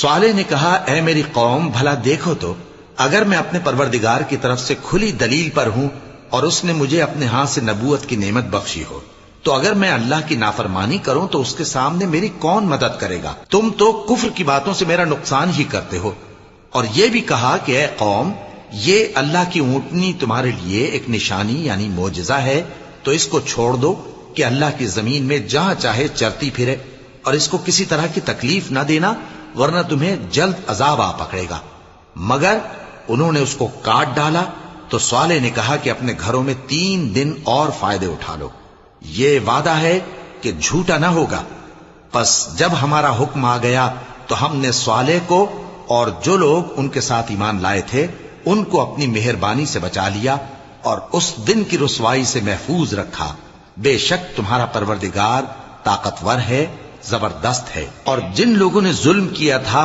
صالح نے کہا اے میری قوم بھلا دیکھو تو اگر میں اپنے پروردگار کی طرف سے کھلی دلیل پر ہوں اور اس نے مجھے اپنے ہاتھ سے نبوت کی نعمت بخشی ہو تو اگر میں اللہ کی نافرمانی کروں تو اس کے سامنے میری کون مدد کرے گا؟ تم تو کفر کی باتوں سے میرا نقصان ہی کرتے ہو۔ اور یہ بھی کہا کہ اے قوم یہ اللہ کی اونٹنی تمہارے لیے ایک نشانی یعنی معجزہ ہے تو اس کو چھوڑ دو کہ اللہ کی زمین میں جہاں چاہے چرتی پھرے اور اس کو کسی طرح کی تکلیف نہ دینا ورنہ تمہیں جلد عذاب آ پکڑے گا۔ مگر انہوں نے اس کو کاٹ ڈالا تو صالح نے کہا کہ اپنے گھروں میں 3 دن اور فائدے اٹھا لو، یہ وعدہ ہے کہ جھوٹا نہ ہوگا۔ پس جب ہمارا حکم آ گیا تو ہم نے صالح کو اور جو لوگ ان کے ساتھ ایمان لائے تھے ان کو اپنی مہربانی سے بچا لیا اور اس دن کی رسوائی سے محفوظ رکھا۔ بے شک تمہارا پروردگار طاقتور ہے، زبردست ہے۔ اور جن لوگوں نے ظلم کیا تھا